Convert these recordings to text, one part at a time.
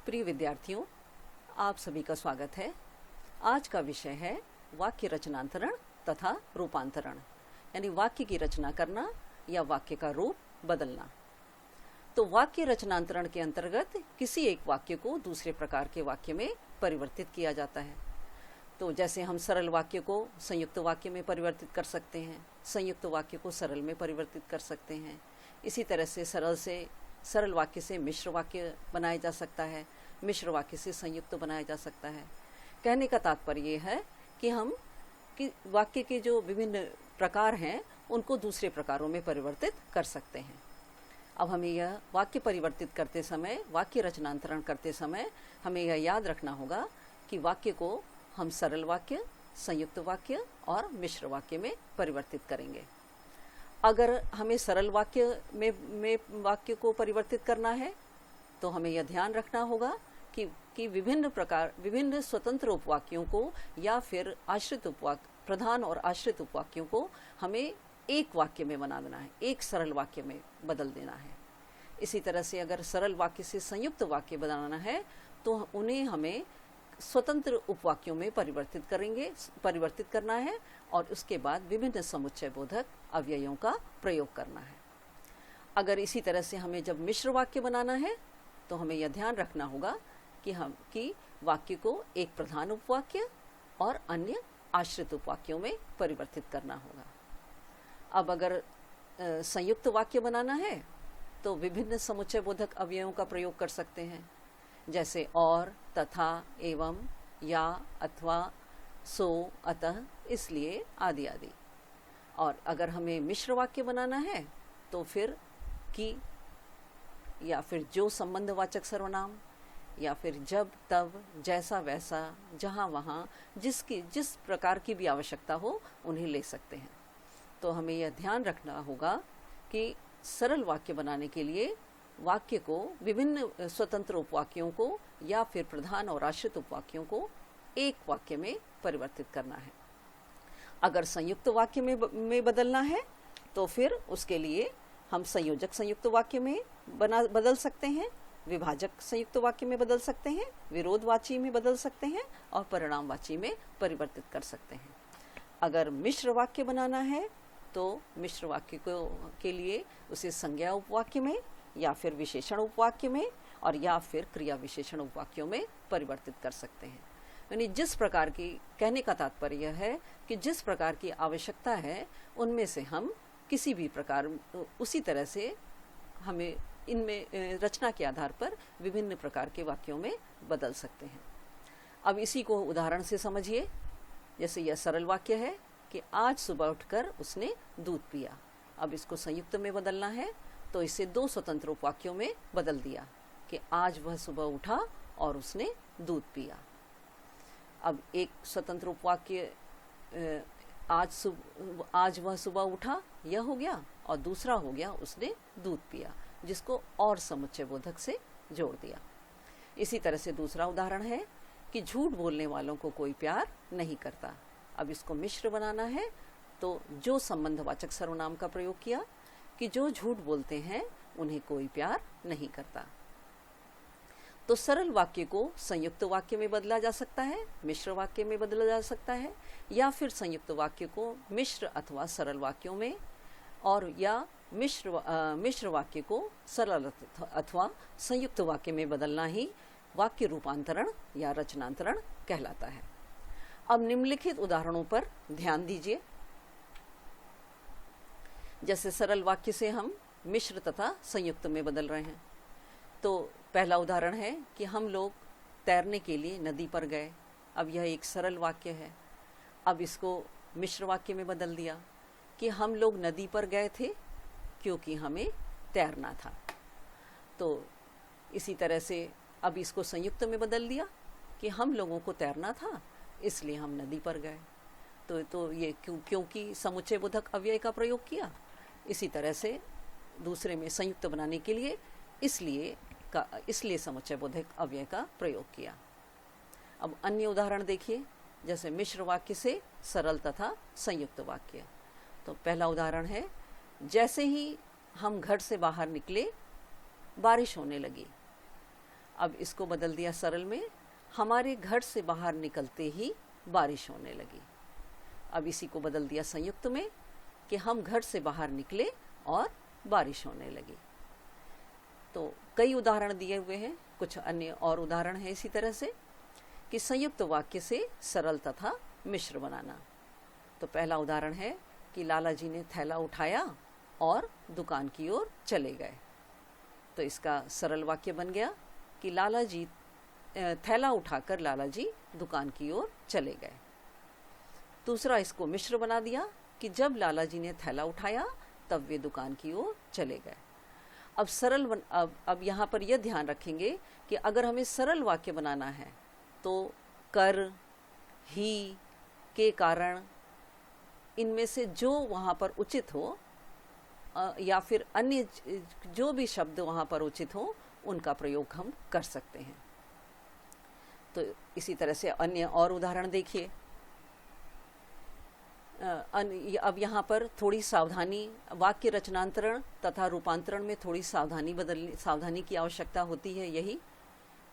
प्रिय विद्यार्थियों, आप सभी का स्वागत है। आज का विषय है वाक्य रचनांतरण तथा रूपांतरण, यानी वाक्य की रचना करना या वाक्य का रूप बदलना। तो वाक्य रचनांतरण के अंतर्गत किसी एक वाक्य को दूसरे प्रकार के वाक्य में परिवर्तित किया जाता है। तो जैसे हम सरल वाक्य को संयुक्त वाक्य में परिवर्तित कर सकते हैं, संयुक्त वाक्य को सरल में परिवर्तित कर सकते हैं। इसी तरह से सरल वाक्य से मिश्र वाक्य बनाया जा सकता है, मिश्र वाक्य से संयुक्त बनाया जा सकता है। कहने का तात्पर्य ये है कि वाक्य के जो विभिन्न प्रकार हैं उनको दूसरे प्रकारों में परिवर्तित कर सकते हैं। अब हमें यह वाक्य परिवर्तित करते समय, वाक्य रचनांतरण करते समय हमें यह याद रखना होगा कि वाक्य को हम सरल वाक्य, संयुक्त वाक्य और मिश्र वाक्य में परिवर्तित करेंगे। अगर हमें सरल वाक्य में वाक्य को परिवर्तित करना है तो हमें यह ध्यान रखना होगा कि विभिन्न स्वतंत्र उपवाक्यों को या फिर आश्रित उपवाक्य, प्रधान और आश्रित उपवाक्यों को हमें एक वाक्य में बना देना है, एक सरल वाक्य में बदल देना है। इसी तरह से अगर सरल वाक्य से संयुक्त वाक्य बनाना है तो उन्हें हमें स्वतंत्र उपवाक्यों में परिवर्तित करना है और उसके बाद विभिन्न समुच्चय बोधक अव्ययों का प्रयोग करना है। अगर इसी तरह से हमें जब मिश्र वाक्य बनाना है तो हमें यह ध्यान रखना होगा कि वाक्य को एक प्रधान उपवाक्य और अन्य आश्रित उपवाक्यों में परिवर्तित करना होगा। अब अगर संयुक्त वाक्य बनाना है तो विभिन्न समुच्चय बोधक अव्ययों का प्रयोग कर सकते हैं, जैसे और, तथा, एवं, या, अथवा, सो, अतः, इसलिए आदि आदि। और अगर हमें मिश्र वाक्य बनाना है तो फिर कि, या फिर जो संबंधवाचक सर्वनाम, या फिर जब, तब, जैसा वैसा, जहाँ वहाँ, जिस प्रकार की भी आवश्यकता हो उन्हें ले सकते हैं। तो हमें यह ध्यान रखना होगा कि सरल वाक्य बनाने के लिए वाक्य को विभिन्न स्वतंत्र उपवाक्यों को या फिर प्रधान और आश्रित उपवाक्यों को एक वाक्य में परिवर्तित करना है। अगर संयुक्त वाक्य में बदलना है तो फिर उसके लिए हम संयोजक संयुक्त वाक्य में बदल सकते हैं, विभाजक संयुक्त वाक्य में बदल सकते हैं, विरोधवाची में बदल सकते हैं और परिणामवाची में परिवर्तित कर सकते हैं। अगर मिश्र वाक्य बनाना है तो मिश्र वाक्य के लिए उसे संज्ञा उपवाक्य में या फिर विशेषण उपवाक्य में और या फिर क्रिया विशेषण उपवाक्यों में परिवर्तित कर सकते हैं। यानी जिस प्रकार की, कहने का तात्पर्य यह है कि जिस प्रकार की आवश्यकता है उनमें से हम किसी भी प्रकार, उसी तरह से हमें इनमें रचना के आधार पर विभिन्न प्रकार के वाक्यों में बदल सकते हैं। अब इसी को उदाहरण से समझिए। जैसे यह सरल वाक्य है कि आज सुबह उठकर उसने दूध पिया। अब इसको संयुक्त में बदलना है तो इसे दो स्वतंत्र उपवाक्यों में बदल दिया कि आज वह सुबह उठा और उसने दूध पिया। अब एक स्वतंत्र उपवाक्य आज वह सुबह उठा, यह हो गया, और दूसरा हो गया उसने दूध पिया, जिसको और समुच्चय बोधक से जोड़ दिया। इसी तरह से दूसरा उदाहरण है कि झूठ बोलने वालों को कोई प्यार नहीं करता। अब इसको मिश्र बनाना है तो जो संबंधवाचक सर्वनाम का प्रयोग किया कि जो झूठ बोलते हैं उन्हें कोई प्यार नहीं करता। तो सरल वाक्य को संयुक्त वाक्य में बदला जा सकता है, मिश्र वाक्य में बदला जा सकता है, या फिर संयुक्त वाक्य को मिश्र अथवा सरल वाक्यों में, और या मिश्र वाक्य को सरल अथवा संयुक्त वाक्य में बदलना ही वाक्य रूपांतरण या रचनांतरण कहलाता है। अब निम्नलिखित उदाहरणों पर ध्यान दीजिए। जैसे सरल वाक्य से हम मिश्र तथा संयुक्त में बदल रहे हैं। तो पहला उदाहरण है कि हम लोग तैरने के लिए नदी पर गए। अब यह एक सरल वाक्य है। अब इसको मिश्र वाक्य में बदल दिया कि हम लोग नदी पर गए थे क्योंकि हमें तैरना था। तो इसी तरह से अब इसको संयुक्त में बदल दिया कि हम लोगों को तैरना था इसलिए हम नदी पर गए। तो ये क्योंकि समुच्चय बोधक अव्यय का प्रयोग किया। इसी तरह से दूसरे में संयुक्त बनाने के लिए इसलिए समुच्चय बोधक अव्यय का प्रयोग किया। अब अन्य उदाहरण देखिए, जैसे मिश्र वाक्य से सरल तथा संयुक्त वाक्य। तो पहला उदाहरण है, जैसे ही हम घर से बाहर निकले बारिश होने लगी। अब इसको बदल दिया सरल में, हमारे घर से बाहर निकलते ही बारिश होने लगी। अब इसी को बदल दिया संयुक्त में कि हम घर से बाहर निकले और बारिश होने लगी। तो कई उदाहरण दिए हुए हैं, कुछ अन्य और उदाहरण हैं इसी तरह से कि संयुक्त वाक्य से सरल तथा मिश्र बनाना। तो पहला उदाहरण है कि लाला जी ने थैला उठाया और दुकान की ओर चले गए। तो इसका सरल वाक्य बन गया कि लाला जी थैला उठाकर लाला जी दुकान की ओर चले गए। दूसरा इसको मिश्र बना दिया कि जब लाला जी ने थैला उठाया तब वे दुकान की ओर चले गए। अब यहाँ पर यह ध्यान रखेंगे कि अगर हमें सरल वाक्य बनाना है तो कर, ही, के कारण, इनमें से जो वहाँ पर उचित हो या फिर अन्य जो भी शब्द वहाँ पर उचित हो उनका प्रयोग हम कर सकते हैं। तो इसी तरह से अन्य और उदाहरण देखिए। अब यहाँ पर थोड़ी सावधानी, वाक्य रचनांतरण तथा रूपांतरण में थोड़ी सावधानी की आवश्यकता होती है। यही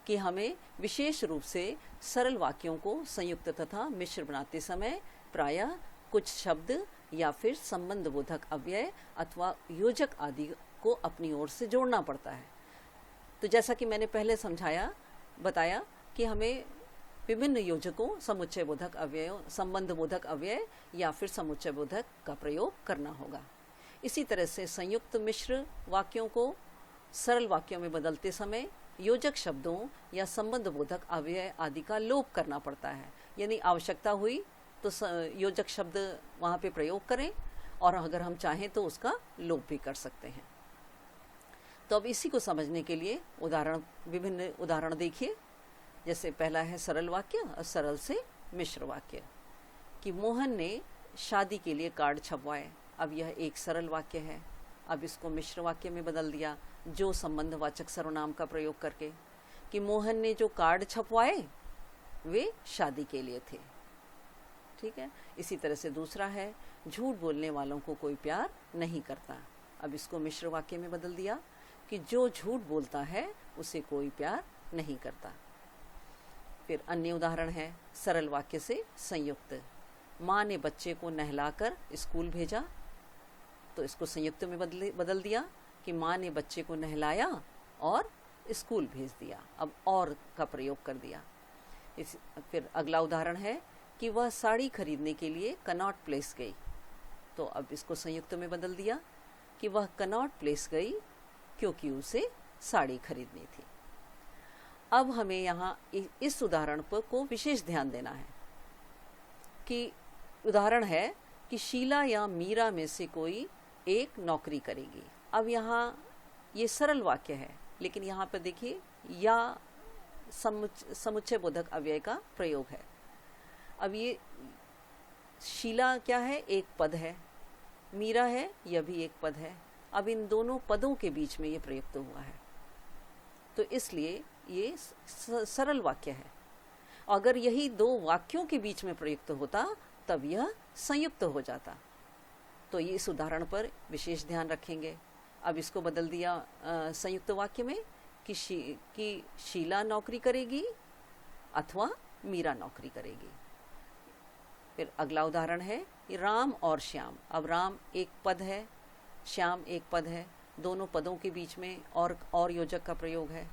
कि हमें विशेष रूप से सरल वाक्यों को संयुक्त तथा मिश्र बनाते समय प्रायः कुछ शब्द या फिर संबंध बोधक अव्यय अथवा योजक आदि को अपनी ओर से जोड़ना पड़ता है। तो जैसा कि मैंने पहले बताया कि हमें विभिन्न योजकों, समुच्चय बोधक अव्ययों, संबंध बोधक अव्यय या फिर समुच्चय बोधक का प्रयोग करना होगा। इसी तरह से संयुक्त मिश्र वाक्यों को सरल वाक्यों में बदलते समय योजक शब्दों या संबंध बोधक अव्यय आदि का लोप करना पड़ता है। यानी आवश्यकता हुई तो योजक शब्द वहाँ पे प्रयोग करें और अगर हम चाहें तो उसका लोप भी कर सकते हैं। तो अब इसी को समझने के लिए विभिन्न उदाहरण देखिए। जैसे पहला है सरल वाक्य और सरल से मिश्र वाक्य कि मोहन ने शादी के लिए कार्ड छपवाए। अब यह एक सरल वाक्य है। अब इसको मिश्र वाक्य में बदल दिया जो संबंधवाचक सर्वनाम का प्रयोग करके कि मोहन ने जो कार्ड छपवाए वे शादी के लिए थे। ठीक है। इसी तरह से दूसरा है झूठ बोलने वालों को कोई प्यार नहीं करता। अब इसको मिश्र वाक्य में बदल दिया कि जो झूठ बोलता है उसे कोई प्यार नहीं करता। फिर अन्य उदाहरण है सरल वाक्य से संयुक्त। माँ ने बच्चे को नहलाकर स्कूल भेजा। तो इसको संयुक्त में बदल दिया कि माँ ने बच्चे को नहलाया और स्कूल भेज दिया। अब और का प्रयोग कर दिया। फिर अगला उदाहरण है कि वह साड़ी खरीदने के लिए कनॉट प्लेस गई। तो अब इसको संयुक्त में बदल दिया कि वह कनॉट प्लेस गई क्योंकि उसे साड़ी खरीदनी थी। अब हमें यहाँ इस उदाहरण पर को विशेष ध्यान देना है कि उदाहरण है कि शीला या मीरा में से कोई एक नौकरी करेगी। अब यहाँ ये सरल वाक्य है लेकिन यहाँ पर देखिए या समुच्चय बोधक अव्यय का प्रयोग है। अब ये शीला क्या है, एक पद है, मीरा है, यह भी एक पद है। अब इन दोनों पदों के बीच में ये प्रयुक्त हुआ है तो इसलिए ये सरल वाक्य है। अगर यही दो वाक्यों के बीच में प्रयुक्त होता तब यह संयुक्त हो जाता। तो ये इस उदाहरण पर विशेष ध्यान रखेंगे। अब इसको बदल दिया संयुक्त वाक्य में कि शीला नौकरी करेगी अथवा मीरा नौकरी करेगी। फिर अगला उदाहरण है कि राम और श्याम। अब राम एक पद है, श्याम एक पद है, दोनों पदों के बीच में और योजक का प्रयोग है।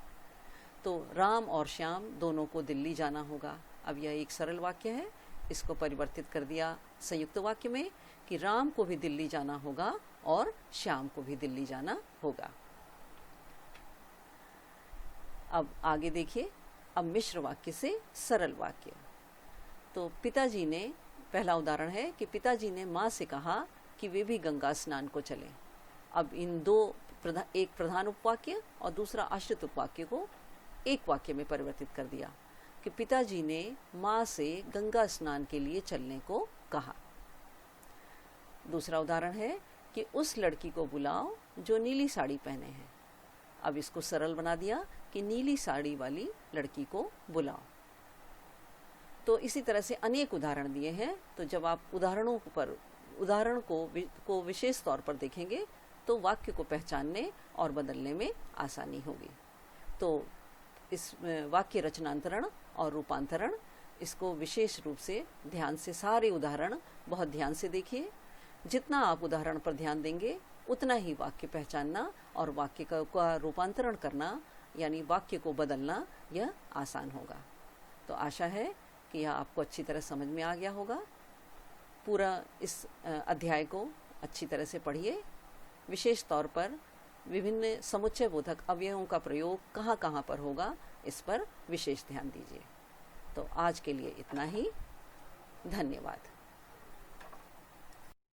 तो राम और श्याम दोनों को दिल्ली जाना होगा। अब यह एक सरल वाक्य है, इसको परिवर्तित कर दिया संयुक्त वाक्य में कि राम को भी दिल्ली जाना होगा और श्याम को भी दिल्ली जाना होगा। अब आगे देखिए, अब मिश्र वाक्य से सरल वाक्य। तो पिताजी ने, पहला उदाहरण है कि पिताजी ने माँ से कहा कि वे भी गंगा स्नान को चलें। अब इन दो एक प्रधान उपवाक्य और दूसरा आश्रित उपवाक्य को एक वाक्य में परिवर्तित कर दिया कि पिताजी ने माँ से गंगा स्नान के लिए चलने को कहा। दूसरा उदाहरण है कि उस लड़की को बुलाओ जो नीली साड़ी पहने हैं। अब इसको सरल बना दिया कि नीली साड़ी वाली लड़की को बुलाओ। तो इसी तरह से अनेक उदाहरण दिए हैं। तो जब आप उदाहरण को विशेष तौर पर देखेंगे तो वाक्य को पहचानने और बदलने में आसानी होगी। तो इस वाक्य रचनांतरण और रूपांतरण, इसको विशेष रूप से ध्यान से सारे उदाहरण बहुत ध्यान से देखिए। जितना आप उदाहरण पर ध्यान देंगे उतना ही वाक्य पहचानना और वाक्य का रूपांतरण करना यानी वाक्य को बदलना यह आसान होगा। तो आशा है कि यह आपको अच्छी तरह समझ में आ गया होगा। पूरा इस अध्याय को अच्छी तरह से पढ़िए। विशेष तौर पर विभिन्न समुच्चय बोधक अवयवों का प्रयोग कहाँ कहाँ पर होगा, इस पर विशेष ध्यान दीजिए। तो आज के लिए इतना ही। धन्यवाद।